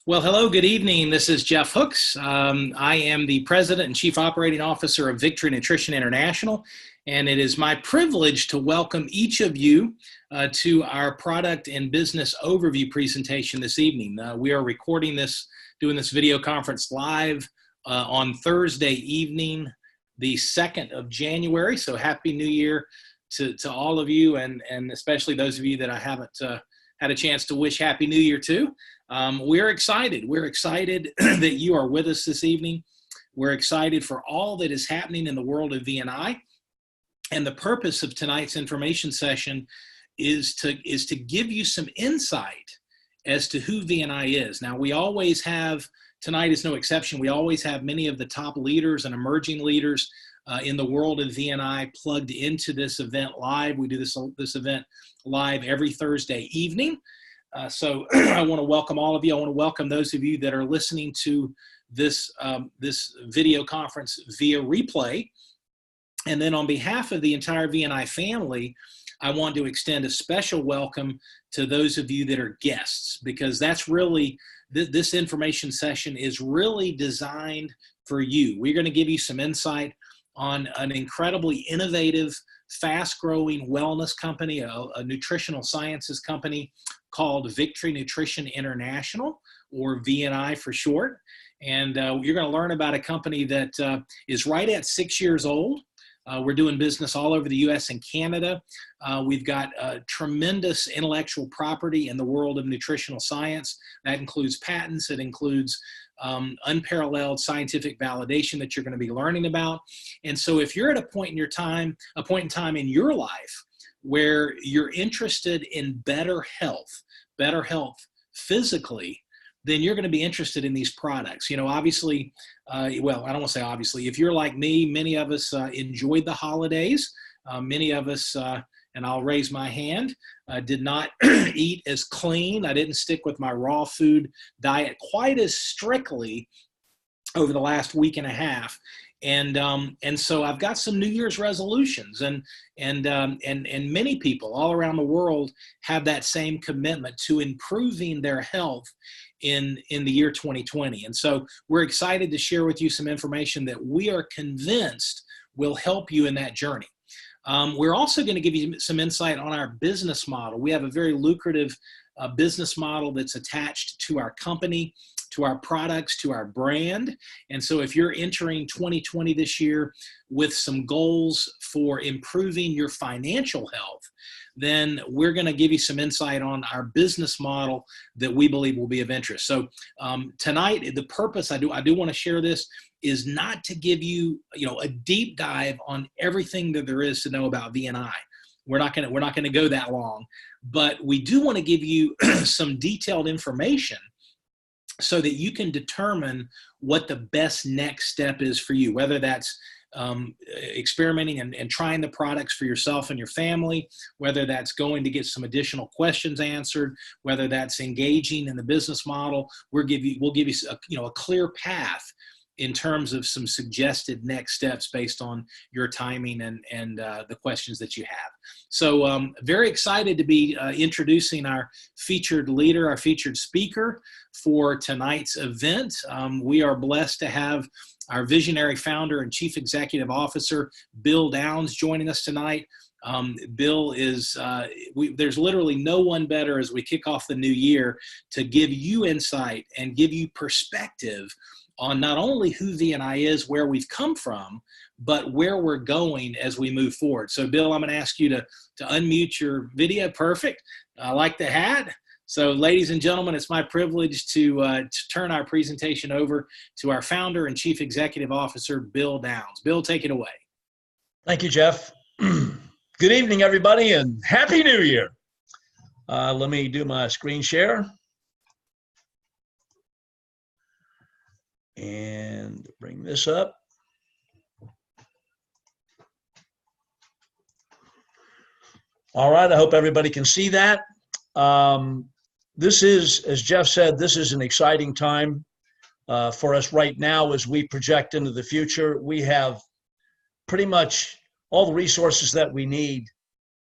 Well, hello, good evening. This is Jeff Hooks. I am the President and Chief Operating Officer of Victory Nutrition International, and it is my privilege to welcome each of you to our product and business overview presentation this evening. We are recording this, doing this video conference live on Thursday evening, the 2nd of January. So Happy New Year to all of you, and especially those of you that I haven't had a chance to wish Happy New Year to. We're excited. We're excited that you are with us this evening. We're excited for all that is happening in the world of VNI. And the purpose of tonight's information session is to give you some insight as to who VNI is. Now, we always have, tonight is no exception, we always have many of the top leaders and emerging leaders in the world of VNI plugged into this event live. We do this event live every Thursday evening. So I want to welcome all of you. I want to welcome those of you that are listening to this video conference via replay. And then on behalf of the entire VNI family, I want to extend a special welcome to those of you that are guests, because that's really, this information session is really designed for you. We're going to give you some insight on an incredibly innovative, fast-growing wellness company, a nutritional sciences company called Victory Nutrition International, or VNI for short. And you're going to learn about a company that is right at 6 years old. We're doing business all over the U.S. and Canada. We've got tremendous intellectual property in the world of nutritional science. That includes patents. It includes unparalleled scientific validation that you're going to be learning about. And so if you're at a point in time in your life where you're interested in better health physically, then you're going to be interested in these products. You know, obviously, well, I don't want to say obviously, if you're like me, many of us enjoyed the holidays. Many of us, and I'll raise my hand, did not eat as clean. I didn't stick with my raw food diet quite as strictly over the last week and a half. And so I've got some New Year's resolutions, and many people all around the world have that same commitment to improving their health in the year 2020. And so we're excited to share with you some information that we are convinced will help you in that journey. We're also going to give you some insight on our business model. We have a very lucrative business model that's attached to our company, to our products, to our brand. And so if you're entering 2020 this year with some goals for improving your financial health, then we're going to give you some insight on our business model that we believe will be of interest. So tonight, the purpose, I do want to share this, is not to give you, a deep dive on everything that there is to know about VNI. We're not going to go that long, but we do want to give you some detailed information so that you can determine what the best next step is for you, whether that's experimenting and trying the products for yourself and your family, whether that's going to get some additional questions answered, whether that's engaging in the business model. We'll give you a clear path in terms of some suggested next steps based on your timing and the questions that you have. So very excited to be introducing our featured leader, our featured speaker for tonight's event. We are blessed to have our visionary founder and chief executive officer, Bill Downs, joining us tonight. Bill is, there's literally no one better as we kick off the new year to give you insight and give you perspective on not only who VNI is, where we've come from, but where we're going as we move forward. So Bill, I'm going to ask you to unmute your video. Perfect. I like the hat. So ladies and gentlemen, it's my privilege to turn our presentation over to our founder and chief executive officer, Bill Downs. Bill, take it away. Thank you, Jeff. Good evening, everybody, and Happy New Year. Let me do my screen share. And bring this up. All right, I hope everybody can see that. This is, as Jeff said, this is an exciting time for us right now as we project into the future. We have pretty much all the resources that we need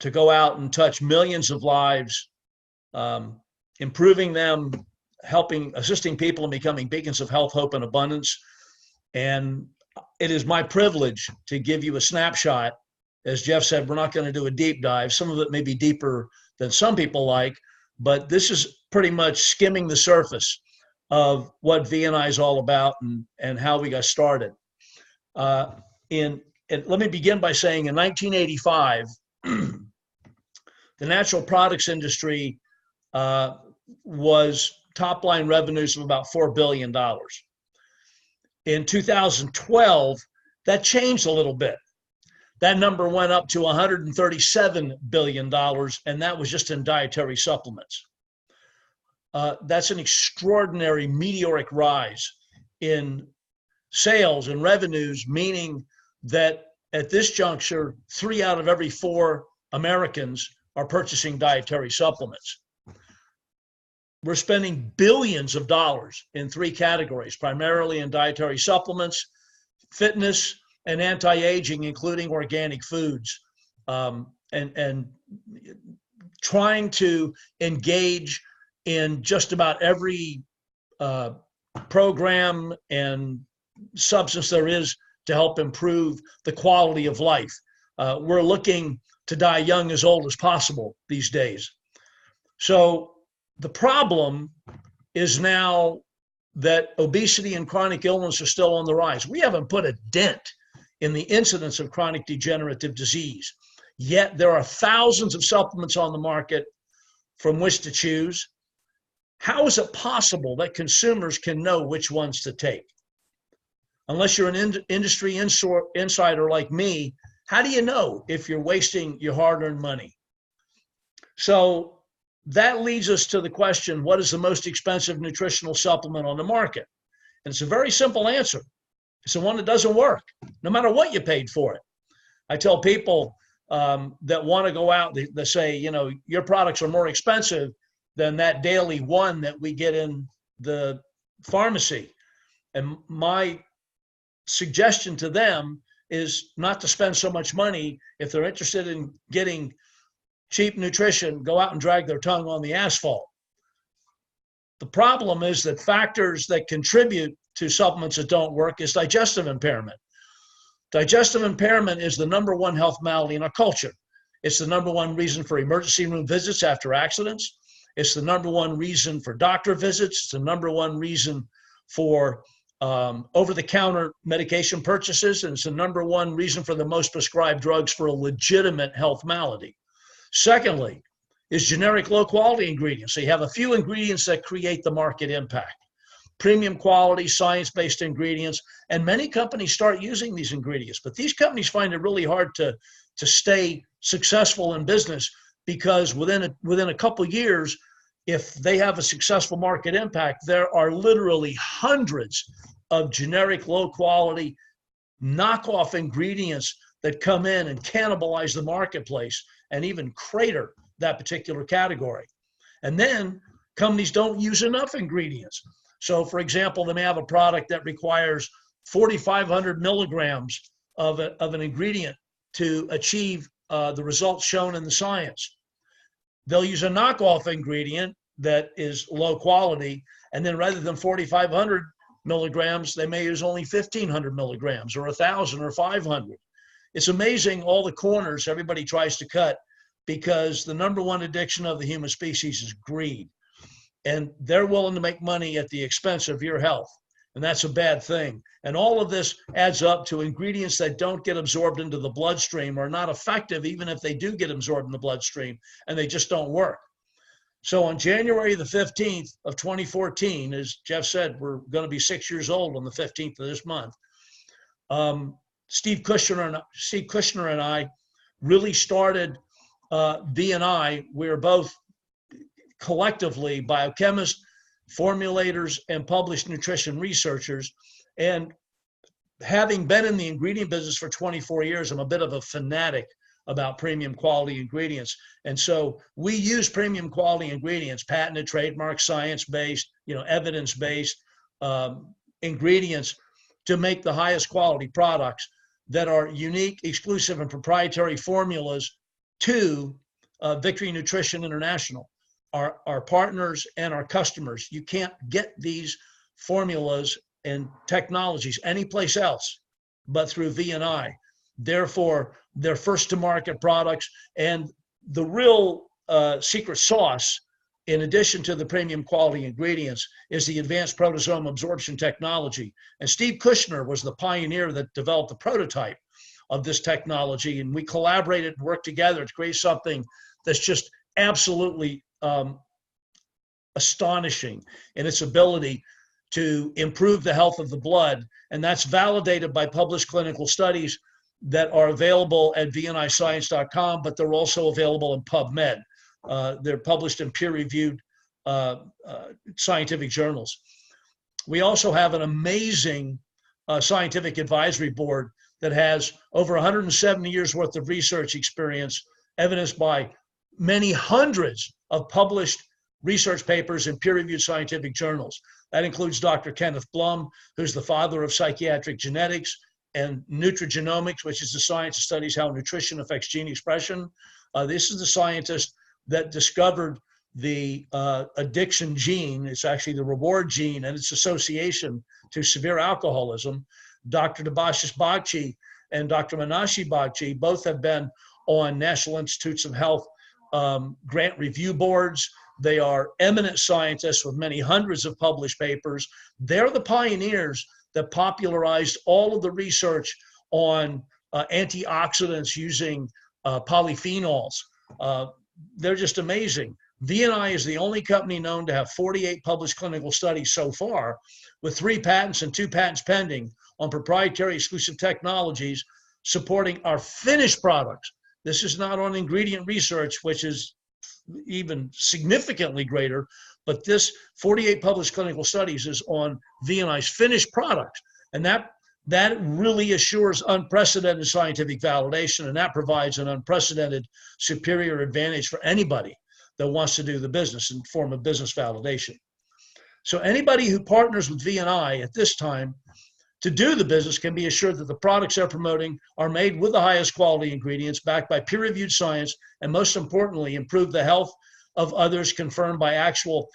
to go out and touch millions of lives, improving them, assisting people in becoming beacons of health, hope, and abundance. And it is my privilege to give you a snapshot. As Jeff said, we're not going to do a deep dive. Some of it may be deeper than some people like, but this is pretty much skimming the surface of what V&I is all about and how we got started. Let me begin by saying in 1985, the natural products industry was top line revenues of about $4 billion. In 2012, that changed a little bit. That number went up to $137 billion, and that was just in dietary supplements. That's an extraordinary meteoric rise in sales and revenues, meaning that at this juncture, 3 out of every 4 Americans are purchasing dietary supplements. We're spending billions of dollars in 3 categories, primarily in dietary supplements, fitness, and anti-aging, including organic foods, and trying to engage in just about every program and substance there is to help improve the quality of life. We're looking to die young, as old as possible these days. So the problem is now that obesity and chronic illness are still on the rise. We haven't put a dent in the incidence of chronic degenerative disease, yet there are thousands of supplements on the market from which to choose. How is it possible that consumers can know which ones to take? Unless you're an industry insider like me, how do you know if you're wasting your hard-earned money? So that leads us to the question, what is the most expensive nutritional supplement on the market? And it's a very simple answer. It's the one that doesn't work, no matter what you paid for it. I tell people that want to go out, they say, you know, your products are more expensive than that daily one that we get in the pharmacy. And my suggestion to them is not to spend so much money. If they're interested in getting cheap nutrition, go out and drag their tongue on the asphalt. The problem is that factors that contribute to supplements that don't work is digestive impairment. Digestive impairment is the #1 health malady in our culture. It's the #1 reason for emergency room visits after accidents. It's the #1 reason for doctor visits. It's the #1 reason for over-the-counter medication purchases, and it's the #1 reason for the most prescribed drugs for a legitimate health malady. Secondly, is generic low-quality ingredients. So you have a few ingredients that create the market impact. Premium quality, science-based ingredients, and many companies start using these ingredients, but these companies find it really hard to stay successful in business, because within a couple years, if they have a successful market impact, there are literally hundreds of generic low-quality knockoff ingredients that come in and cannibalize the marketplace and even crater that particular category. And then companies don't use enough ingredients. So for example, they may have a product that requires 4,500 milligrams of an ingredient to achieve the results shown in the science. They'll use a knockoff ingredient that is low quality, and then rather than 4,500 milligrams, they may use only 1,500 milligrams or 1,000 or 500. It's amazing all the corners everybody tries to cut, because the #1 addiction of the human species is greed. And they're willing to make money at the expense of your health. And that's a bad thing. And all of this adds up to ingredients that don't get absorbed into the bloodstream, or not effective even if they do get absorbed in the bloodstream, and they just don't work. So on January the 15th of 2014, as Jeff said, we're going to be 6 years old on the 15th of this month. Steve Kushner and I really started V&I. We're both collectively biochemists, formulators, and published nutrition researchers. And having been in the ingredient business for 24 years, I'm a bit of a fanatic about premium quality ingredients. And so we use premium quality ingredients, patented, trademark, science-based, evidence-based ingredients to make the highest quality products that are unique, exclusive, and proprietary formulas to Victory Nutrition International. our partners and our customers. You can't get these formulas and technologies anyplace else but through V&I. Therefore, they're first to market products. And the real secret sauce, in addition to the premium quality ingredients, is the advanced proteasome absorption technology. And Steve Kushner was the pioneer that developed the prototype of this technology. And we collaborated and worked together to create something that's just absolutely astonishing in its ability to improve the health of the blood. And that's validated by published clinical studies that are available at vniscience.com, but they're also available in PubMed. They're published in peer-reviewed scientific journals. We also have an amazing scientific advisory board that has over 170 years worth of research experience, evidenced by many hundreds of published research papers in peer-reviewed scientific journals. That includes Dr. Kenneth Blum, who's the father of psychiatric genetics, and nutrigenomics, which is the science that studies how nutrition affects gene expression. This is the scientist that discovered the addiction gene. It's actually the reward gene and its association to severe alcoholism. Dr. Debashis Bagchi and Dr. Manashi Bagchi both have been on National Institutes of Health grant review boards. They are eminent scientists with many hundreds of published papers. They're the pioneers that popularized all of the research on antioxidants using polyphenols. They're just amazing. V&I is the only company known to have 48 published clinical studies so far, with 3 patents and 2 patents pending on proprietary exclusive technologies supporting our finished products. This is not on ingredient research, which is even significantly greater, but this 48 published clinical studies is on V&I's finished products. And that really assures unprecedented scientific validation, and that provides an unprecedented superior advantage for anybody that wants to do the business in form of business validation. So anybody who partners with V&I at this time to do the business can be assured that the products they're promoting are made with the highest quality ingredients, backed by peer-reviewed science, and most importantly, improve the health of others, confirmed by actual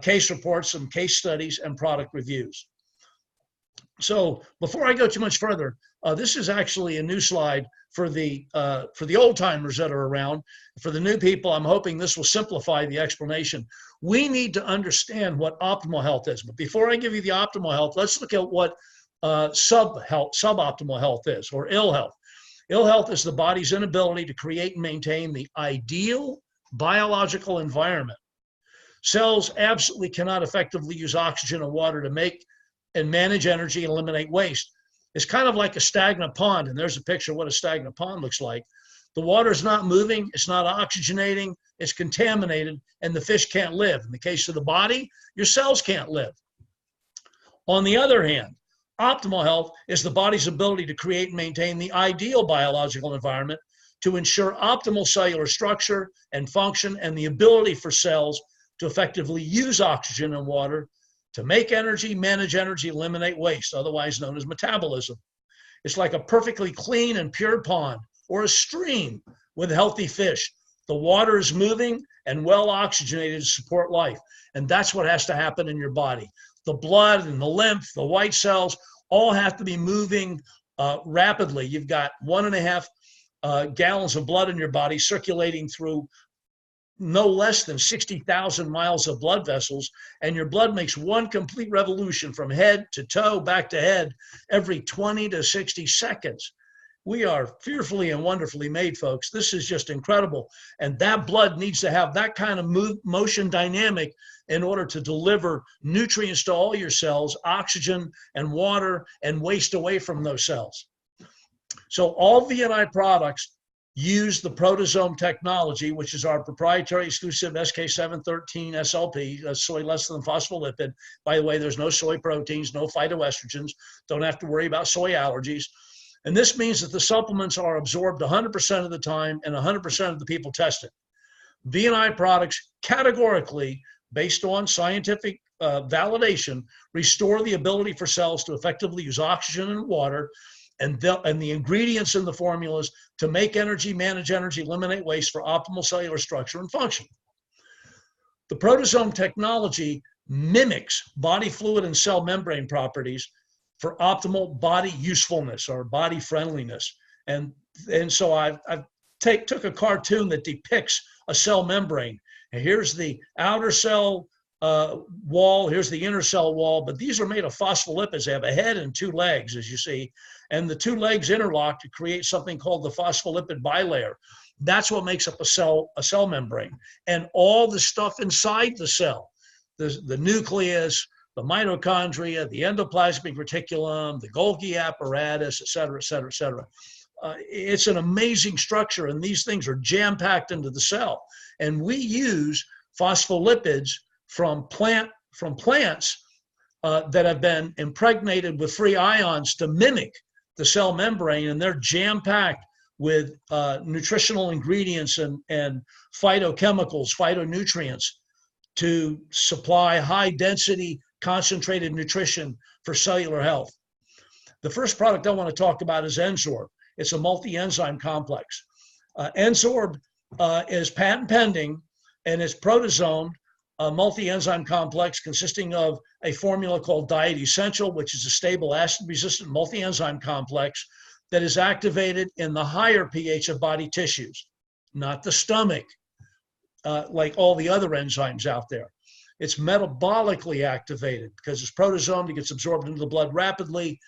case reports and case studies and product reviews. So before I go too much further, this is actually a new slide for the old timers that are around. For the new people, I'm hoping this will simplify the explanation. We need to understand what optimal health is. But before I give you the optimal health, let's look at what suboptimal health is, or ill health. Ill health is the body's inability to create and maintain the ideal biological environment. Cells absolutely cannot effectively use oxygen and water to make and manage energy and eliminate waste. It's kind of like a stagnant pond, and there's a picture of what a stagnant pond looks like. The water is not moving, it's not oxygenating, it's contaminated, and the fish can't live. In the case of the body, your cells can't live. On the other hand, optimal health is the body's ability to create and maintain the ideal biological environment to ensure optimal cellular structure and function, and the ability for cells to effectively use oxygen and water to make energy, manage energy, eliminate waste, otherwise known as metabolism. It's like a perfectly clean and pure pond or a stream with healthy fish. The water is moving and well oxygenated to support life. And that's what has to happen in your body. The blood and the lymph, the white cells, all have to be moving rapidly. You've got 1.5 gallons of blood in your body circulating through no less than 60,000 miles of blood vessels, and your blood makes one complete revolution from head to toe, back to head, every 20 to 60 seconds. We are fearfully and wonderfully made, folks. This is just incredible. And that blood needs to have that kind of motion dynamic in order to deliver nutrients to all your cells, oxygen and water, and waste away from those cells. So all V&I products use the proteasome technology, which is our proprietary exclusive SK713 SLP, soy less than phospholipid. By the way, there's no soy proteins, no phytoestrogens. Don't have to worry about soy allergies. And this means that the supplements are absorbed 100% of the time and 100% of the people tested. V&I products categorically, based on scientific validation, restore the ability for cells to effectively use oxygen and water, and the ingredients in the formulas to make energy, manage energy, eliminate waste for optimal cellular structure and function. The proteasome technology mimics body fluid and cell membrane properties for optimal body usefulness or body friendliness. And so I took a cartoon that depicts a cell membrane. And here's the outer cell wall, here's the inner cell wall, but these are made of phospholipids. They have a head and two legs, as you see, and the two legs interlock to create something called the phospholipid bilayer. That's what makes up a cell membrane. And all the stuff inside the cell, the nucleus, the mitochondria, the endoplasmic reticulum, the Golgi apparatus, et cetera, et cetera, et cetera. It's an amazing structure, and these things are jam-packed into the cell. And we use phospholipids from plants that have been impregnated with free ions to mimic the cell membrane, and they're jam-packed with nutritional ingredients and phytochemicals, phytonutrients to supply high-density, concentrated nutrition for cellular health. The first product I want to talk about is Enzorb. It's a multi-enzyme complex. Enzorb is patent pending, and it's proteasomed, a multi-enzyme complex consisting of a formula called Diet Essential, which is a stable acid-resistant multi-enzyme complex that is activated in the higher pH of body tissues, not the stomach, like all the other enzymes out there. It's metabolically activated because it's proteasomed, it gets absorbed into the blood rapidly,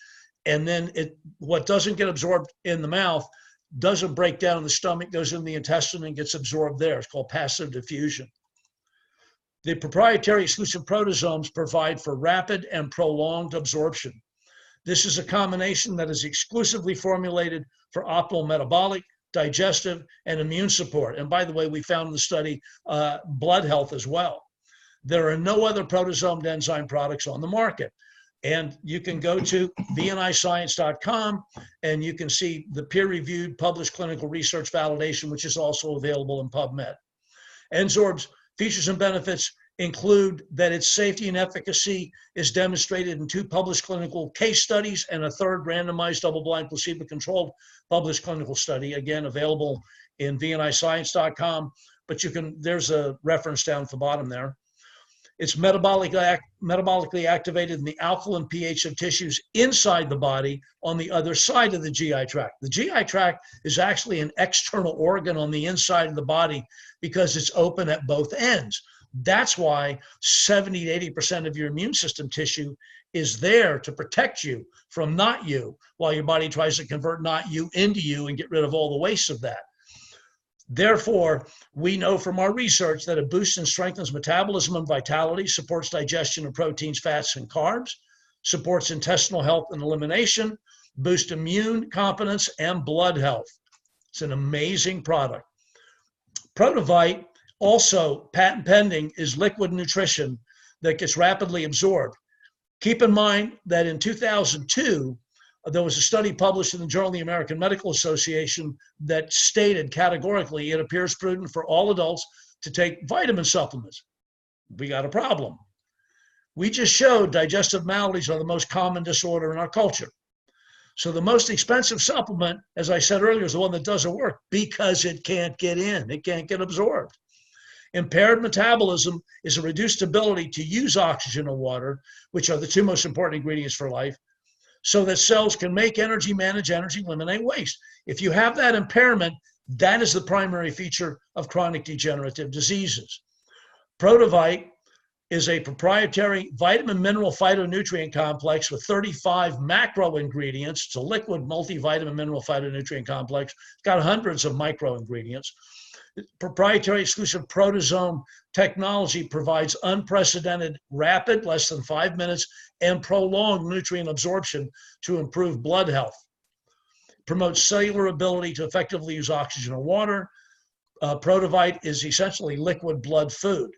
and then what doesn't get absorbed in the mouth doesn't break down in the stomach, goes in the intestine and gets absorbed there. It's called passive diffusion. The proprietary exclusive proteasomes provide for rapid and prolonged absorption. This is a combination that is exclusively formulated for optimal metabolic, digestive, and immune support. And by the way, we found in the study blood health as well. There are no other proteasomed enzyme products on the market. And you can go to vniscience.com and you can see the peer-reviewed published clinical research validation, which is also available in PubMed. Enzorb's features and benefits include that its safety and efficacy is demonstrated in 2 published clinical case studies and a 3rd randomized double-blind placebo-controlled published clinical study, again, available in vniscience.com, but there's a reference down at the bottom there. It's metabolically activated in the alkaline pH of tissues inside the body on the other side of the GI tract. The GI tract is actually an external organ on the inside of the body because it's open at both ends. That's why 70 to 80% of your immune system tissue is there to protect you from not you, while your body tries to convert not you into you and get rid of all the waste of that. Therefore, we know from our research that it boosts and strengthens metabolism and vitality, supports digestion of proteins, fats, and carbs, supports intestinal health and elimination, boosts immune competence and blood health. It's an amazing product. Protovite, also patent pending, is liquid nutrition that gets rapidly absorbed. Keep in mind that in 2002, there was a study published in the Journal of the American Medical Association that stated categorically it appears prudent for all adults to take vitamin supplements. We got a problem. We just showed digestive maladies are the most common disorder in our culture. So the most expensive supplement, as I said earlier, is the one that doesn't work because it can't get in. It can't get absorbed. Impaired metabolism is a reduced ability to use oxygen and water, which are the 2 most important ingredients for life, so that cells can make energy, manage energy, eliminate waste. If you have that impairment, that is the primary feature of chronic degenerative diseases. Protovite is a proprietary vitamin, mineral, phytonutrient complex with 35 macro ingredients. It's a liquid multivitamin, mineral, phytonutrient complex. It's got hundreds of micro ingredients. Proprietary exclusive proteasome technology provides unprecedented, rapid, less than 5 minutes, and prolonged nutrient absorption to improve blood health. Promotes cellular ability to effectively use oxygen and water. Protovite is essentially liquid blood food.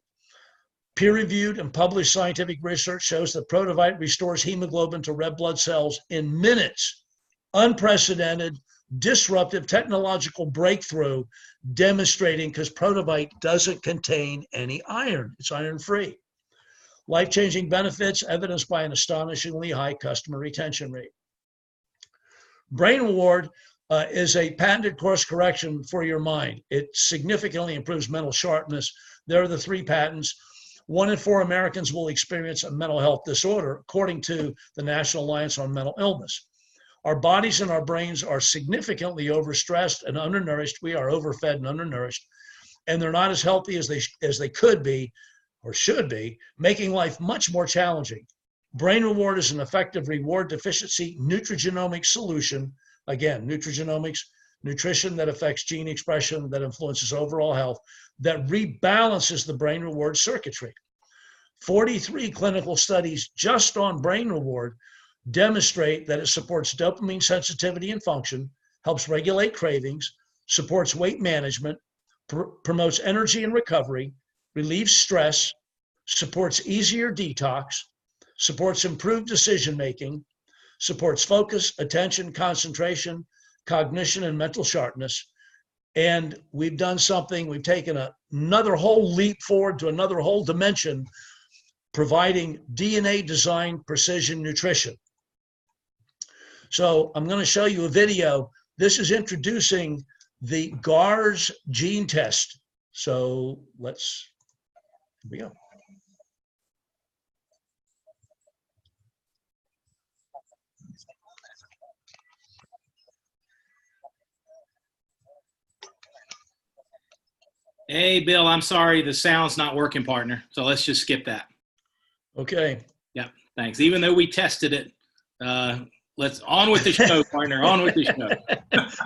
Peer-reviewed and published scientific research shows that Protovite restores hemoglobin to red blood cells in minutes. Unprecedented, disruptive technological breakthrough demonstrating, because Protovite doesn't contain any iron. It's iron-free. Life-changing benefits evidenced by an astonishingly high customer retention rate. Brain Reward is a patented course correction for your mind. It significantly improves mental sharpness. There are the 3 patents. 1 in 4 Americans will experience a mental health disorder, according to the National Alliance on Mental Illness. Our bodies and our brains are significantly overstressed and undernourished. We are overfed and undernourished, and they're not as healthy as they could be or should be, making life much more challenging. Brain Reward is an effective reward deficiency nutrigenomics solution. Again, nutrigenomics, nutrition that affects gene expression, that influences overall health, that rebalances the brain reward circuitry. 43 clinical studies just on brain reward demonstrate that it supports dopamine sensitivity and function, helps regulate cravings, supports weight management, promotes energy and recovery, relieves stress, supports easier detox, supports improved decision-making, supports focus, attention, concentration, cognition, and mental sharpness. And we've done something, we've taken another whole leap forward to another whole dimension, providing DNA-designed precision nutrition. So I'm going to show you a video. This is introducing the GARS gene test. So here we go. Hey, Bill, I'm sorry. The sound's not working, partner. So let's just skip that. Okay. Yeah, thanks. Even though we tested it, let's on with the show, partner. On with the show.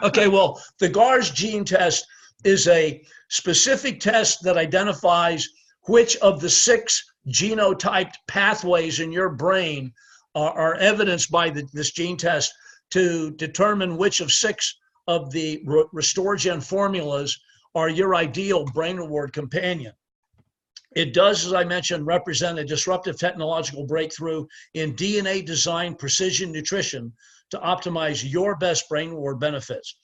Okay, well, the GARS gene test is a specific test that identifies which of the 6 genotyped pathways in your brain are evidenced by this gene test to determine which of 6 of the RestoreGen formulas are your ideal brain reward companion. It does, as I mentioned, represent a disruptive technological breakthrough in DNA-designed precision nutrition to optimize your best brain reward benefits.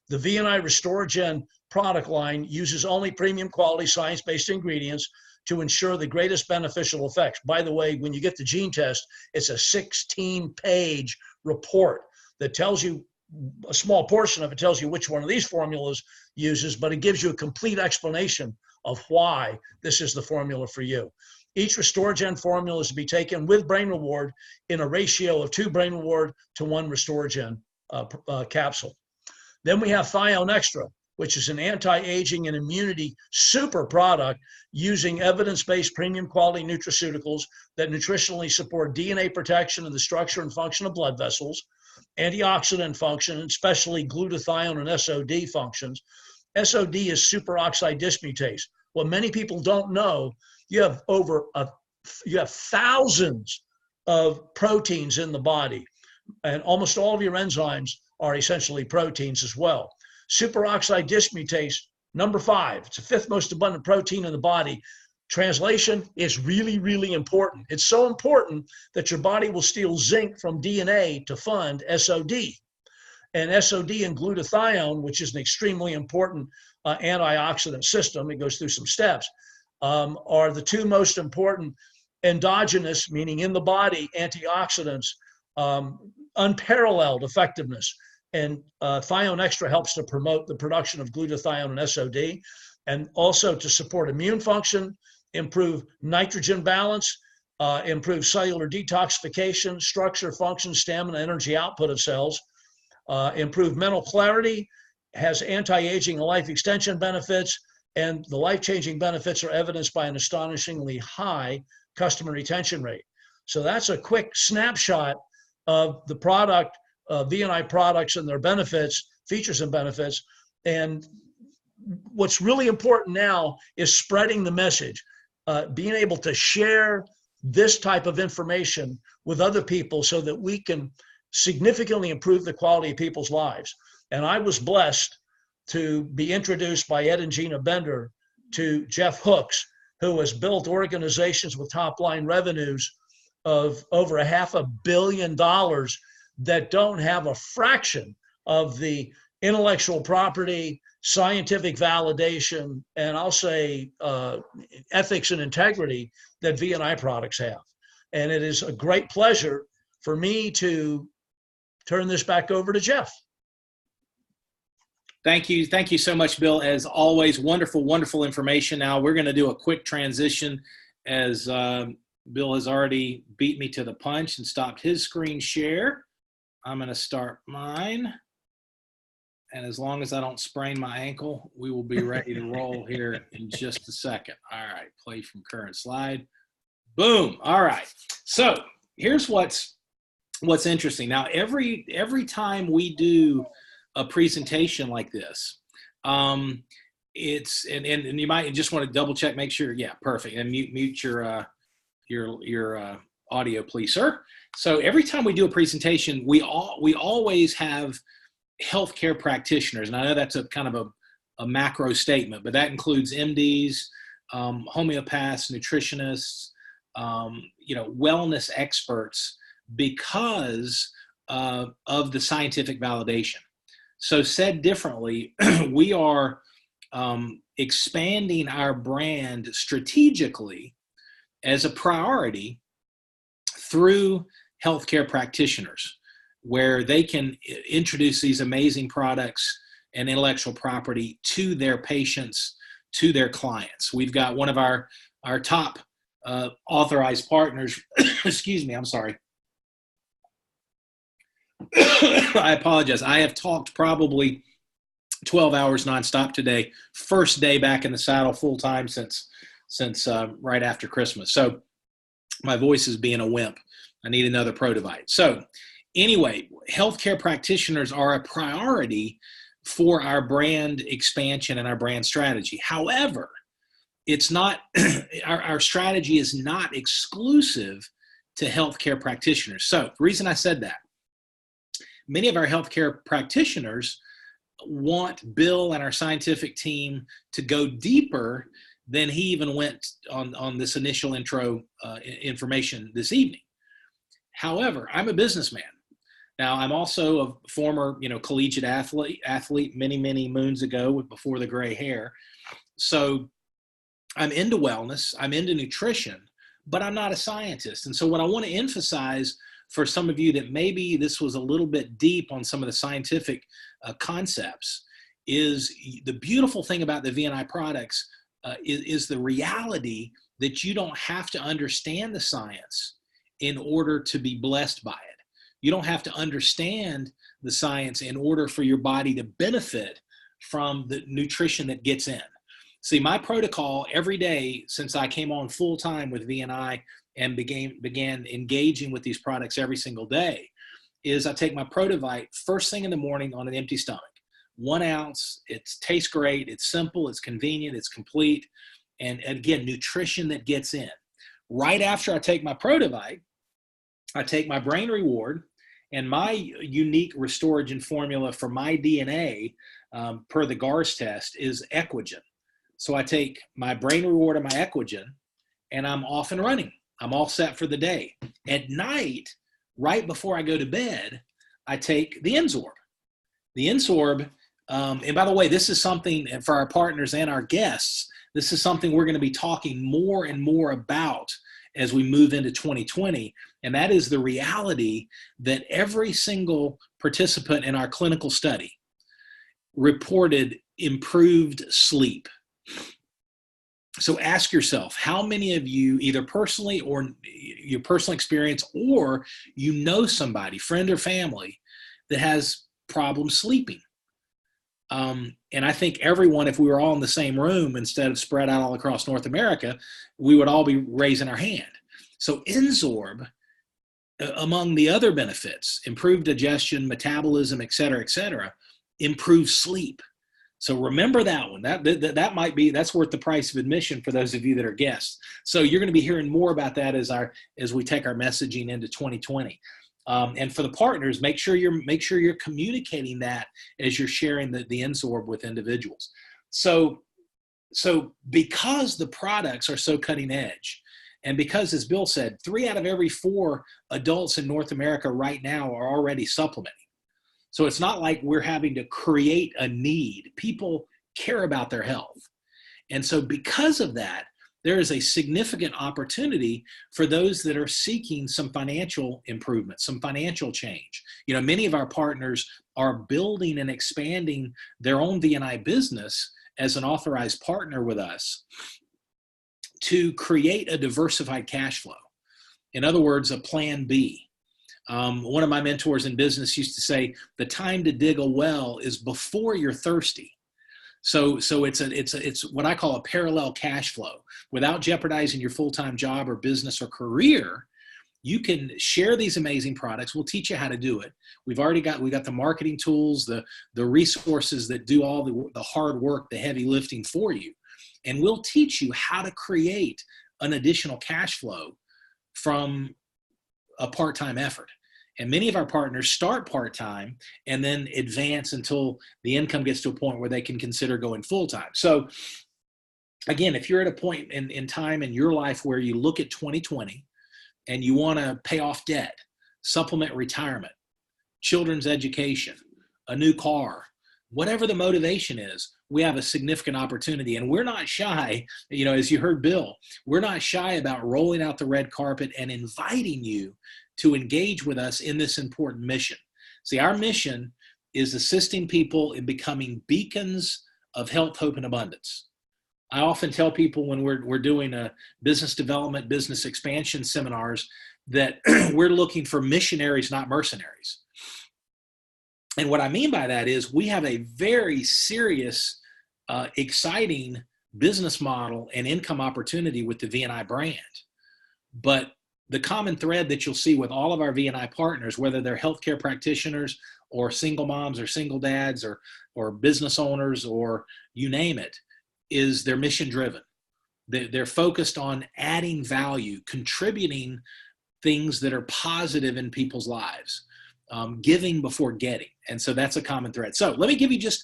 The VNI RestoreGen product line uses only premium quality science-based ingredients to ensure the greatest beneficial effects. By the way, when you get the gene test, it's a 16-page report that tells you, a small portion of it tells you which one of these formulas uses, but it gives you a complete explanation of why this is the formula for you. Each RestoreGen formula is to be taken with Brain Reward in a ratio of 2 Brain Reward to 1 RestoreGen capsule. Then we have Thione Extra, which is an anti-aging and immunity super product using evidence-based premium quality nutraceuticals that nutritionally support DNA protection and the structure and function of blood vessels, antioxidant function, especially glutathione and SOD functions. SOD is superoxide dismutase. What many people don't know, you have thousands of proteins in the body, and almost all of your enzymes are essentially proteins as well. Superoxide dismutase, number 5, it's the 5th most abundant protein in the body. Translation is really, really important. It's so important that your body will steal zinc from DNA to fund SOD. And SOD and glutathione, which is an extremely important antioxidant system, it goes through some steps, are the 2 most important endogenous, meaning in the body, antioxidants, unparalleled effectiveness. And Thione Extra helps to promote the production of glutathione and SOD, and also to support immune function, improve nitrogen balance, improve cellular detoxification, structure, function, stamina, energy output of cells, improve mental clarity, has anti-aging and life extension benefits, and the life-changing benefits are evidenced by an astonishingly high customer retention rate. So that's a quick snapshot of the product, VNI products and their benefits, features and benefits. And what's really important now is spreading the message, being able to share this type of information with other people so that we can significantly improve the quality of people's lives. And I was blessed to be introduced by Ed and Gina Bender to Jeff Hooks, who has built organizations with top-line revenues of over $500 million that don't have a fraction of the intellectual property, scientific validation, and I'll say ethics and integrity that VNI products have. And it is a great pleasure for me to turn this back over to Jeff. Thank you. Thank you so much, Bill. As always, wonderful, wonderful information. Now we're going to do a quick transition as Bill has already beat me to the punch and stopped his screen share, I'm going to start mine. And as long as I don't sprain my ankle, we will be ready to roll here in just a second. All right, play from current slide. Boom. All right. So here's what's interesting. Now, every time we do a presentation like this, it's and you might just want to double check, make sure. Yeah, perfect. And mute your audio, please, sir. So every time we do a presentation, we always have healthcare practitioners, and I know that's a kind of a macro statement, but that includes MDs, homeopaths, nutritionists, wellness experts, because of the scientific validation. So said differently, we are expanding our brand strategically as a priority through healthcare practitioners, where they can introduce these amazing products and intellectual property to their patients, to their clients. We've got one of our top authorized partners, excuse me, I'm sorry. I apologize. I have talked probably 12 hours nonstop today. First day back in the saddle full time since right after Christmas. So my voice is being a wimp. I need another Protovite. So anyway, healthcare practitioners are a priority for our brand expansion and our brand strategy. However, it's not, our strategy is not exclusive to healthcare practitioners. So the reason I said that, many of our healthcare practitioners want Bill and our scientific team to go deeper than he even went on this initial intro information this evening. However, I'm a businessman. Now, I'm also a former, collegiate athlete many moons ago before the gray hair. So I'm into wellness, I'm into nutrition, but I'm not a scientist. And so what I want to emphasize for some of you that maybe this was a little bit deep on some of the scientific concepts is the beautiful thing about the VNI products is the reality that you don't have to understand the science in order to be blessed by it. You don't have to understand the science in order for your body to benefit from the nutrition that gets in. See, my protocol every day since I came on full time with VNI and began engaging with these products every single day is I take my Protovite first thing in the morning on an empty stomach. 1 ounce, it tastes great, it's simple, it's convenient, it's complete, and again, nutrition that gets in. Right after I take my Protovite, I take my Brain Reward, and my unique Restoragen formula for my DNA per the GARS test is Equigen. So I take my Brain Reward and my Equigen, and I'm off and running. I'm all set for the day. At night, right before I go to bed, I take the Nsorb. The Nsorb, and by the way, this is something for our partners and our guests, this is something we're going to be talking more and more about as we move into 2020. And that is the reality that every single participant in our clinical study reported improved sleep. So ask yourself, how many of you, either personally or your personal experience, or somebody, friend or family, that has problems sleeping? And I think everyone, if we were all in the same room instead of spread out all across North America, we would all be raising our hand. So Nsorb, among the other benefits, improved digestion, metabolism, et cetera, improves sleep. So remember that one. That might be, that's worth the price of admission for those of you that are guests. So you're going to be hearing more about that as we take our messaging into 2020. And for the partners, make sure you're communicating that as you're sharing the Nsorb with individuals. So because the products are so cutting edge, and because, as Bill said, 3 out of every 4 adults in North America right now are already supplementing. So it's not like we're having to create a need. People care about their health. And so because of that, there is a significant opportunity for those that are seeking some financial improvement, some financial change. Many of our partners are building and expanding their own VNI business as an authorized partner with us to create a diversified cash flow. In other words, a plan B. One of my mentors in business used to say, the time to dig a well is before you're thirsty. So it's what I call a parallel cash flow. Without jeopardizing your full-time job or business or career, you can share these amazing products. We'll teach you how to do it. We got the marketing tools, the resources that do all the hard work, the heavy lifting for you. And we'll teach you how to create an additional cash flow from a part-time effort. And many of our partners start part-time and then advance until the income gets to a point where they can consider going full-time. So again, if you're at a point in time in your life where you look at 2020 and you want to pay off debt, supplement retirement, children's education, a new car, whatever the motivation is, we have a significant opportunity. And we're not shy, as you heard Bill, we're not shy about rolling out the red carpet and inviting you to engage with us in this important mission. See, our mission is assisting people in becoming beacons of health, hope, and abundance. I often tell people when we're doing a business development, business expansion seminars that we're looking for missionaries, not mercenaries. And what I mean by that is we have a very serious, exciting business model and income opportunity with the VNI brand. But the common thread that you'll see with all of our VNI partners, whether they're healthcare practitioners or single moms or single dads or business owners or you name it, is they're mission driven. They're focused on adding value, contributing things that are positive in people's lives, giving before getting. And so that's a common thread. So let me give you just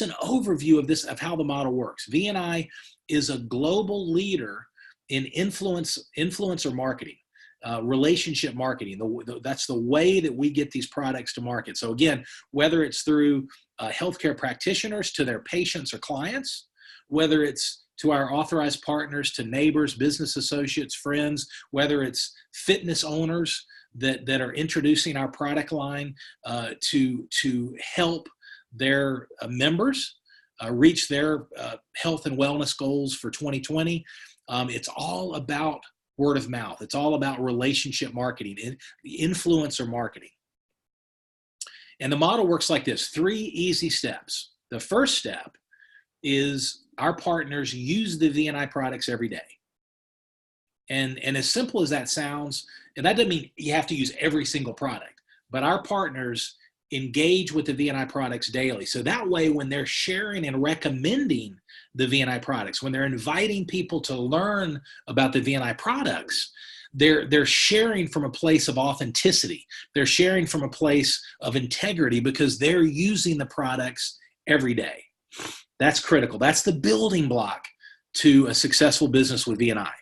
an overview of how the model works. VNI is a global leader in influencer marketing. Relationship marketing. That's the way that we get these products to market. So again, whether it's through healthcare practitioners to their patients or clients, whether it's to our authorized partners, to neighbors, business associates, friends, whether it's fitness owners that are introducing our product line to help their members reach their health and wellness goals for 2020. It's all about word of mouth. It's all about relationship marketing, influencer marketing. And the model works like this: 3 easy steps. The first step is our partners use the VNI products every day. And as simple as that sounds, and that doesn't mean you have to use every single product, but our partners engage with the VNI products daily. So that way, when they're sharing and recommending the VNI products, when they're inviting people to learn about the VNI products, they're sharing from a place of authenticity. They're sharing from a place of integrity because they're using the products every day. That's critical. That's the building block to a successful business with VNI.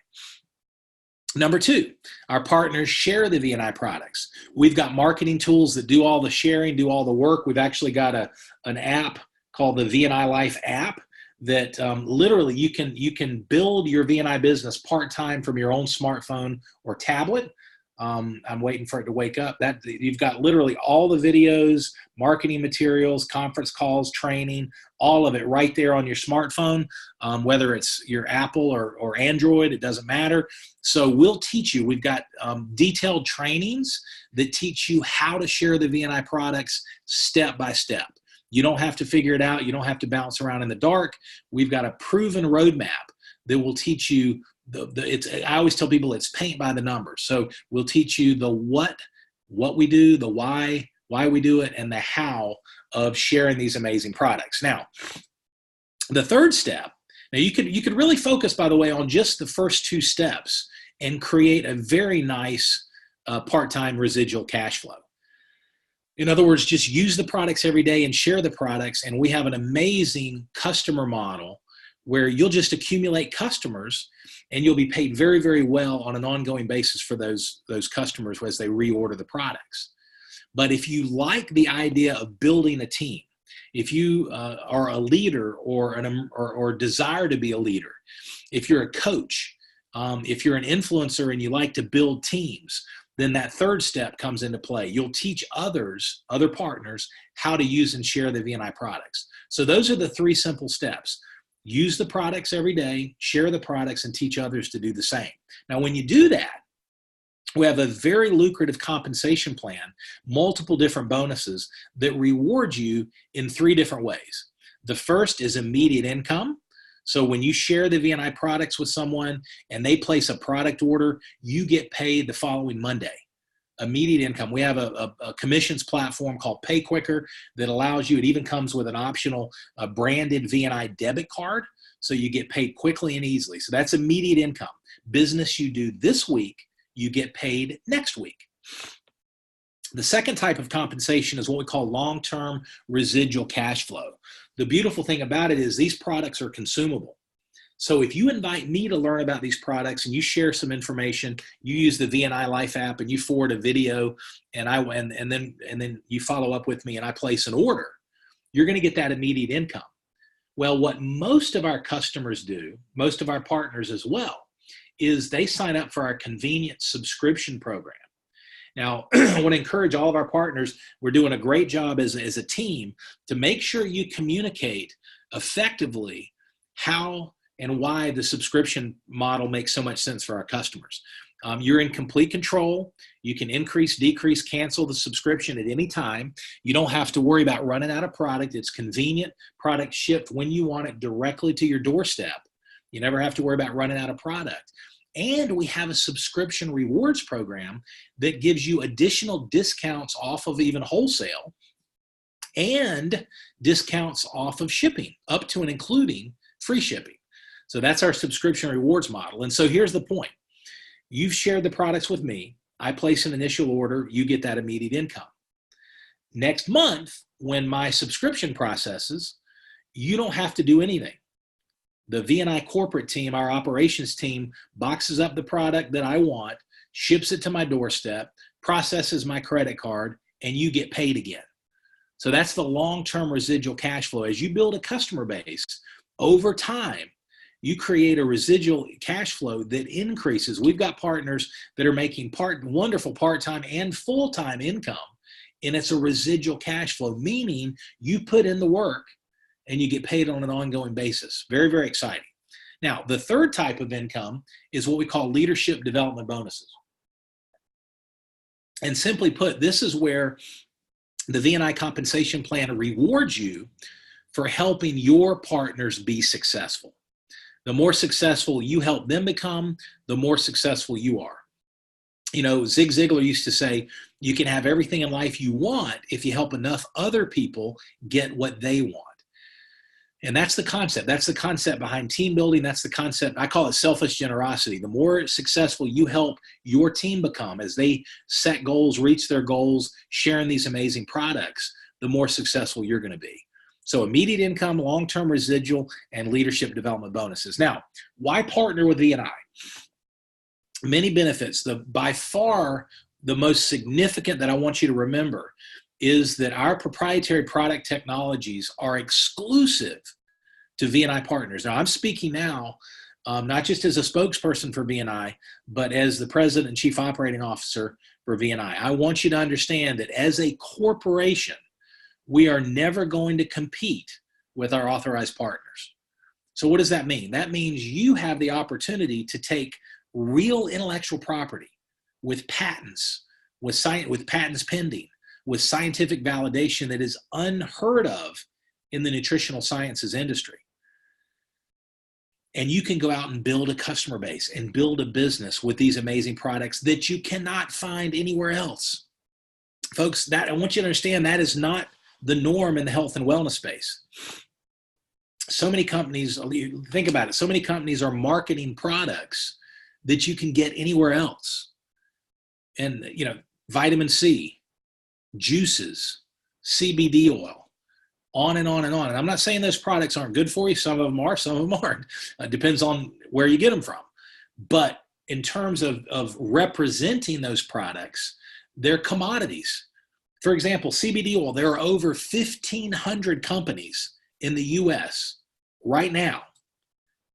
Number 2, our partners share the VNI products. We've got marketing tools that do all the sharing, do all the work. We've actually got an app called the VNI Life app that literally you can build your VNI business part-time from your own smartphone or tablet. I'm waiting for it to wake up. That you've got literally all the videos, marketing materials, conference calls, training, all of it right there on your smartphone, whether it's your Apple or Android, it doesn't matter. So we'll teach you. We've got detailed trainings that teach you how to share the VNI products step by step. You don't have to figure it out. You don't have to bounce around in the dark. We've got a proven roadmap that will teach you I always tell people it's paint by the numbers. So we'll teach you the what we do, the why we do it, and the how of sharing these amazing products. Now, the third step, now you could really focus, by the way, on just the first 2 steps and create a very nice part-time residual cash flow. In other words, just use the products every day and share the products. And we have an amazing customer model where you'll just accumulate customers and you'll be paid very, very well on an ongoing basis for those customers as they reorder the products. But if you like the idea of building a team, if you are a leader or desire to be a leader, if you're a coach, if you're an influencer and you like to build teams, then that third step comes into play. You'll teach other partners how to use and share the VNI products. So those are the 3 simple steps. Use the products every day, share the products, and teach others to do the same. Now, when you do that, we have a very lucrative compensation plan, multiple different bonuses that reward you in 3 different ways. The first is immediate income. So when you share the VNI products with someone and they place a product order, you get paid the following Monday. Immediate income. We have a commissions platform called Pay Quicker that allows you, it even comes with an optional branded VNI debit card, so you get paid quickly and easily. So that's immediate income. Business you do this week, you get paid next week. The second type of compensation is what we call long-term residual cash flow. The beautiful thing about it is these products are consumable. So if you invite me to learn about these products and you share some information, you use the VNI Life app and you forward a video and then you follow up with me and I place an order, you're going to get that immediate income. Well, what most of our customers do, most of our partners as well, is they sign up for our convenient subscription program. Now, I want to encourage all of our partners, we're doing a great job as a team to make sure you communicate effectively how and why the subscription model makes so much sense for our customers. You're in complete control. You can increase, decrease, cancel the subscription at any time. You don't have to worry about running out of product. It's convenient. Product shipped when you want it directly to your doorstep. You never have to worry about running out of product. And we have a subscription rewards program that gives you additional discounts off of even wholesale and discounts off of shipping, up to and including free shipping. So that's our subscription rewards model. And so here's the point. You've shared the products with me. I place an initial order. You get that immediate income. Next month, when my subscription processes, you don't have to do anything. The VNI corporate team, our operations team, boxes up the product that I want, ships it to my doorstep, processes my credit card, and you get paid again. So that's the long-term residual cash flow. As you build a customer base, over time, you create a residual cash flow that increases. We've got partners that are making wonderful part-time and full-time income, and it's a residual cash flow, meaning you put in the work and you get paid on an ongoing basis. Very, very exciting. Now, the third type of income is what we call leadership development bonuses. And simply put, this is where the VNI compensation plan rewards you for helping your partners be successful. The more successful you help them become, the more successful you are. You know, Zig Ziglar used to say, you can have everything in life you want if you help enough other people get what they want. And that's the concept. That's the concept behind team building. That's the concept. I call it selfish generosity. The more successful you help your team become as they set goals, reach their goals, sharing these amazing products, the more successful you're going to be. So immediate income, long-term residual, and leadership development bonuses. Now, why partner with VNI? Many benefits. By far, the most significant that I want you to remember is that our proprietary product technologies are exclusive to VNI partners. Now, I'm speaking now, not just as a spokesperson for VNI, but as the president and chief operating officer for VNI. I want you to understand that as a corporation, we are never going to compete with our authorized partners. So what does that mean? That means you have the opportunity to take real intellectual property with patents, with patents pending, with scientific validation that is unheard of in the nutritional sciences industry. And you can go out and build a customer base and build a business with these amazing products that you cannot find anywhere else. Folks, that I want you to understand that is not the norm in the health and wellness space. So many companies, think about it, so many companies are marketing products that you can get anywhere else. And, you know, vitamin C, juices, CBD oil, on and on and on. And I'm not saying those products aren't good for you. Some of them are, some of them aren't. It depends on where you get them from. But in terms of representing those products, they're commodities. For example, CBD oil, there are over 1,500 companies in the US right now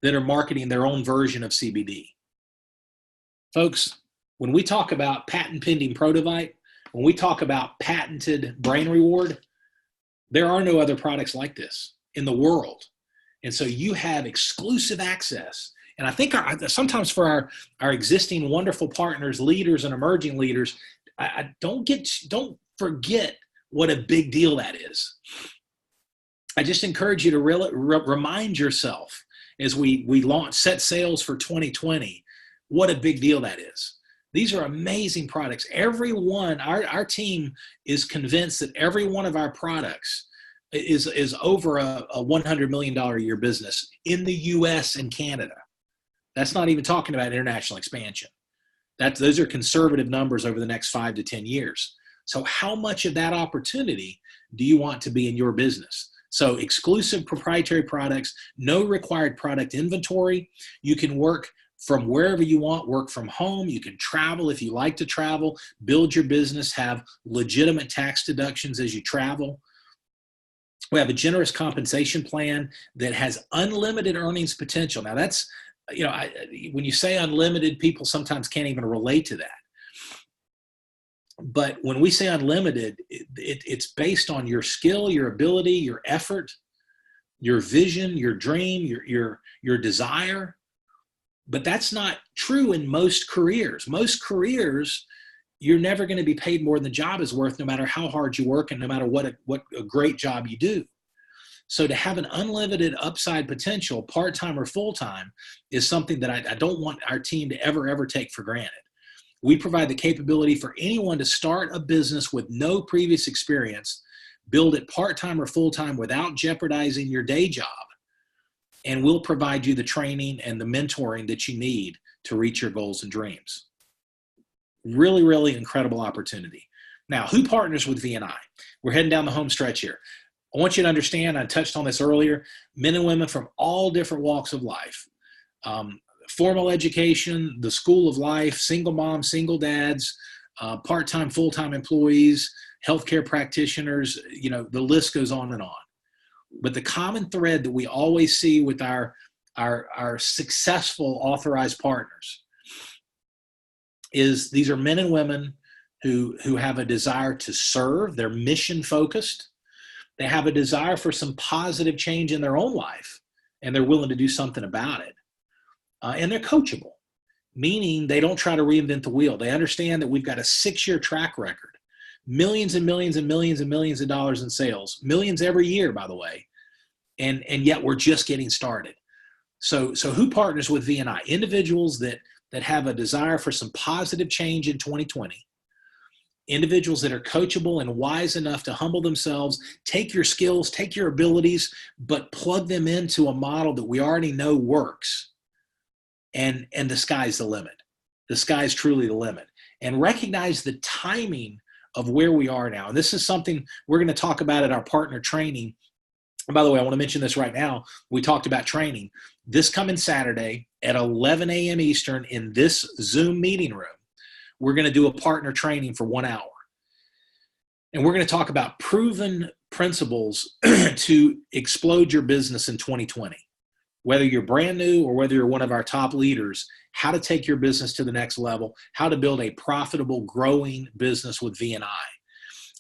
that are marketing their own version of CBD. Folks, when we talk about patent pending Protovite, when we talk about patented brain reward, there are no other products like this in the world. And so you have exclusive access. And I think sometimes for our existing wonderful partners, leaders and emerging leaders, don't forget what a big deal that is. I just encourage you to remind yourself as we set sales for 2020, what a big deal that is. These are amazing products. Our team is convinced that every one of our products is over a $100 million a year business in the US and Canada. That's not even talking about international expansion. Those are conservative numbers over the next 5 to 10 years. So how much of that opportunity do you want to be in your business? So exclusive proprietary products, no required product inventory. You can work from wherever you want, work from home. You can travel if you like to travel, build your business, have legitimate tax deductions as you travel. We have a generous compensation plan that has unlimited earnings potential. Now that's, when you say unlimited, people sometimes can't even relate to that. But when we say unlimited, it's based on your skill, your ability, your effort, your vision, your dream, your desire. But that's not true in most careers. Most careers, you're never going to be paid more than the job is worth, no matter how hard you work and no matter what a great job you do. So to have an unlimited upside potential, part-time or full-time, is something that I don't want our team to ever take for granted. We provide the capability for anyone to start a business with no previous experience, build it part-time or full-time without jeopardizing your day job, and we'll provide you the training and the mentoring that you need to reach your goals and dreams. Really, really incredible opportunity. Now, who partners with V&I? We're heading down the home stretch here. I want you to understand, I touched on this earlier, men and women from all different walks of life. Formal education, the school of life, single moms, single dads, part-time, full-time employees, healthcare practitioners, the list goes on and on. But the common thread that we always see with our successful authorized partners is these are men and women who have a desire to serve. They're mission focused. They have a desire for some positive change in their own life, and they're willing to do something about it. And they're coachable, meaning they don't try to reinvent the wheel. They understand that we've got a 6-year track record, millions and millions and millions and millions of dollars in sales, millions every year, by the way, and yet we're just getting started. So who partners with V&I? Individuals that have a desire for some positive change in 2020, individuals that are coachable and wise enough to humble themselves, take your skills, take your abilities, but plug them into a model that we already know works. And the sky's the limit. The sky's truly the limit. And recognize the timing of where we are now. And this is something we're going to talk about at our partner training. And by the way, I want to mention this right now. We talked about training. This coming Saturday at 11 a.m. Eastern in this Zoom meeting room, we're going to do a partner training for 1 hour. And we're going to talk about proven principles to explode your business in 2020. Whether you're brand new or whether you're one of our top leaders, how to take your business to the next level, how to build a profitable, growing business with V&I.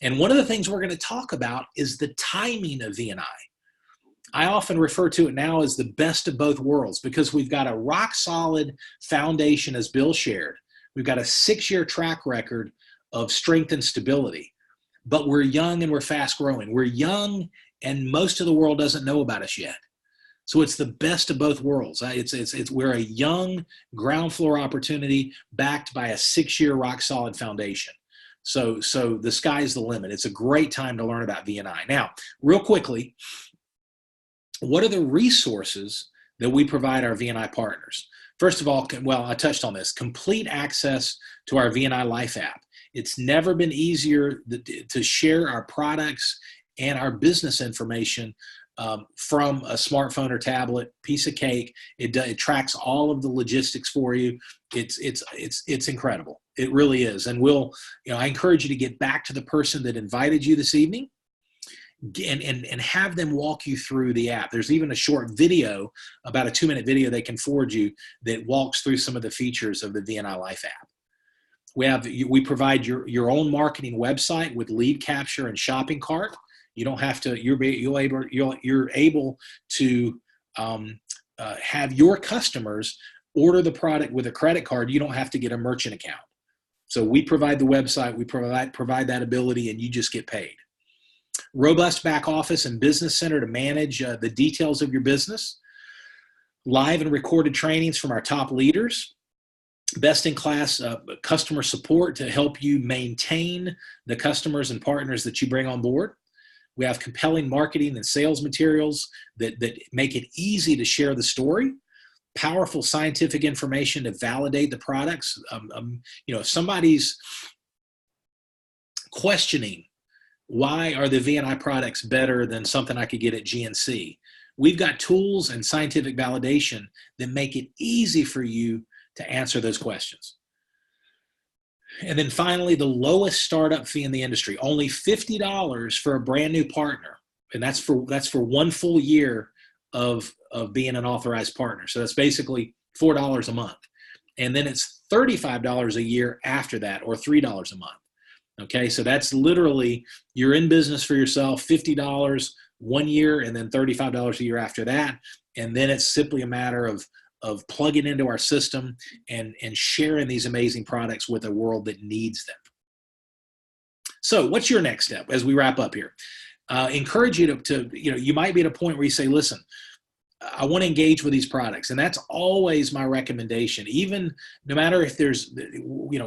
And one of the things we're going to talk about is the timing of V&I. I often refer to it now as the best of both worlds because we've got a rock solid foundation, as Bill shared. We've got a 6-year track record of strength and stability, but we're young and we're fast growing. We're young and most of the world doesn't know about us yet. So it's the best of both worlds. We're a young ground floor opportunity backed by a 6-year rock solid foundation. So the sky's the limit. It's a great time to learn about V&I. Now, real quickly, what are the resources that we provide our V&I partners? First of all, I touched on this, complete access to our V&I Life app. It's never been easier to share our products and our business information from a smartphone or tablet, piece of cake. It tracks all of the logistics for you. It's incredible. It really is. And I encourage you to get back to the person that invited you this evening and have them walk you through the app. There's even a short video, about a 2-minute video they can forward you that walks through some of the features of the V&I Life app. We provide your own marketing website with lead capture and shopping cart. You don't have to. You're able to have your customers order the product with a credit card. You don't have to get a merchant account. So we provide the website, we provide that ability, and you just get paid. Robust back office and business center to manage the details of your business. Live and recorded trainings from our top leaders. Best-in-class customer support to help you maintain the customers and partners that you bring on board. We have compelling marketing and sales materials that make it easy to share the story. Powerful scientific information to validate the products. If somebody's questioning, why are the V&I products better than something I could get at GNC? We've got tools and scientific validation that make it easy for you to answer those questions. And then finally, the lowest startup fee in the industry, only $50 for a brand new partner. And that's for 1 full year of being an authorized partner. So that's basically $4 a month. And then it's $35 a year after that, or $3 a month. Okay, so that's literally, you're in business for yourself, $50 1 year, and then $35 a year after that. And then it's simply a matter of plugging into our system and sharing these amazing products with a world that needs them. So what's your next step as we wrap up here? Encourage you to you might be at a point where you say, listen, I want to engage with these products. And that's always my recommendation, even no matter if there's,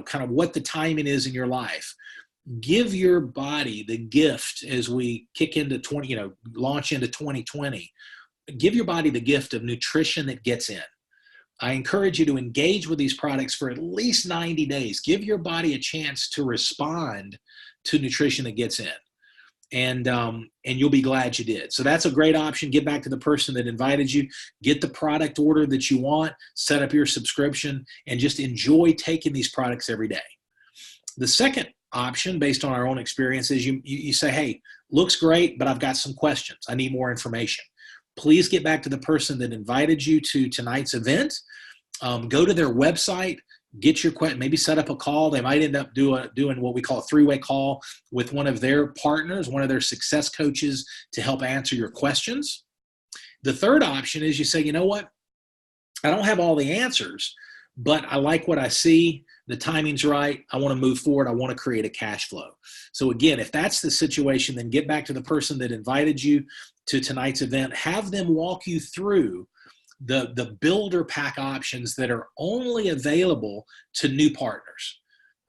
kind of what the timing is in your life. Give your body the gift as we kick into launch into 2020. Give your body the gift of nutrition that gets in. I encourage you to engage with these products for at least 90 days. Give your body a chance to respond to nutrition that gets in. And you'll be glad you did. So that's a great option. Get back to the person that invited you. Get the product order that you want. Set up your subscription and just enjoy taking these products every day. The second option, based on our own experience, is you say, hey, looks great, but I've got some questions. I need more information. Please get back to the person that invited you to tonight's event. Go to their website, get your question, maybe set up a call. They might end up doing what we call a three-way call with one of their partners, one of their success coaches, to help answer your questions. The third option is you say, you know what? I don't have all the answers, but I like what I see. The timing's right. I want to move forward. I want to create a cash flow. So again, if that's the situation, then get back to the person that invited you to tonight's event. Have them walk you through the builder pack options that are only available to new partners.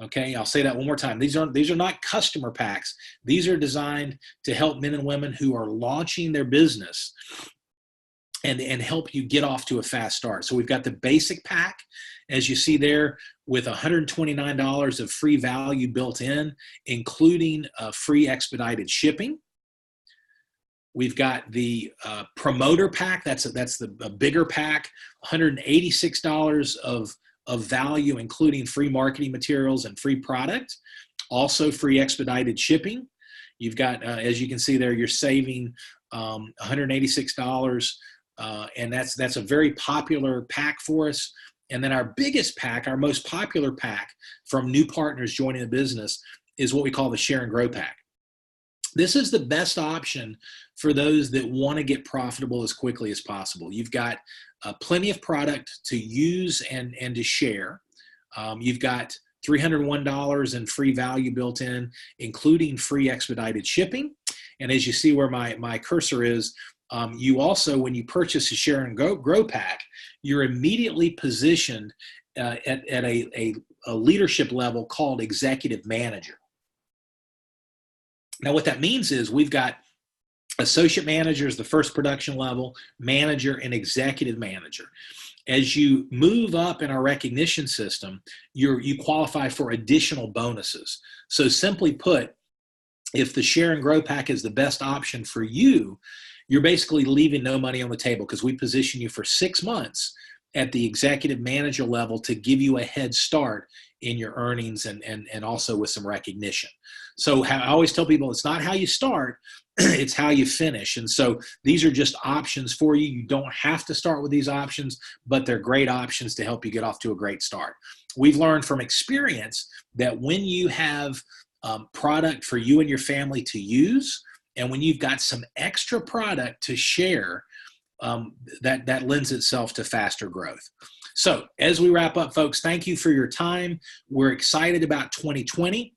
Okay, I'll say that one more time. These are not customer packs. These are designed to help men and women who are launching their business and help you get off to a fast start. So we've got the basic pack, as you see there, with $129 of free value built in, including free expedited shipping. We've got the promoter pack. That's the bigger pack, $186 of value, including free marketing materials and free product. Also free expedited shipping. You've got, as you can see there, you're saving $186, and that's a very popular pack for us. And then our biggest pack, our most popular pack from new partners joining the business, is what we call the Share and Grow pack. This is the best option for those that want to get profitable as quickly as possible. You've got plenty of product to use and to share. You've got $301 in free value built in, including free expedited shipping. And as you see where my cursor is, you also, when you purchase a Share and Grow pack, you're immediately positioned at a leadership level called executive manager. Now, what that means is we've got associate managers, the first production level, manager, and executive manager. As you move up in our recognition system, you qualify for additional bonuses. So simply put, if the Share and Grow pack is the best option for you, you're basically leaving no money on the table, because we position you for 6 months at the executive manager level to give you a head start in your earnings and also with some recognition. So I always tell people, it's not how you start, it's how you finish. And so these are just options for you. You don't have to start with these options, but they're great options to help you get off to a great start. We've learned from experience that when you have product for you and your family to use, and when you've got some extra product to share, that lends itself to faster growth. So as we wrap up, folks, thank you for your time. We're excited about 2020.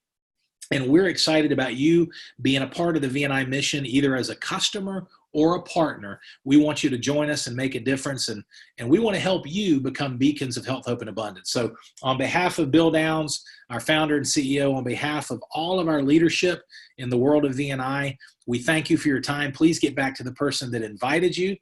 And we're excited about you being a part of the VNI mission, either as a customer or a partner. We want you to join us and make a difference. And we want to help you become beacons of health, hope, and abundance. So on behalf of Bill Downs, our founder and CEO, on behalf of all of our leadership in the world of VNI, we thank you for your time. Please get back to the person that invited you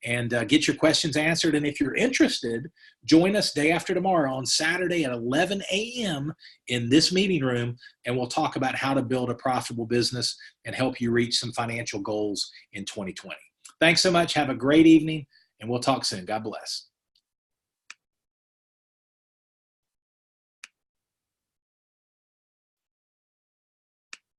and get your questions answered. And if you're interested, join us day after tomorrow on Saturday at 11 a.m. in this meeting room, and we'll talk about how to build a profitable business and help you reach some financial goals in 2020. Thanks so much. Have a great evening, and we'll talk soon. God bless.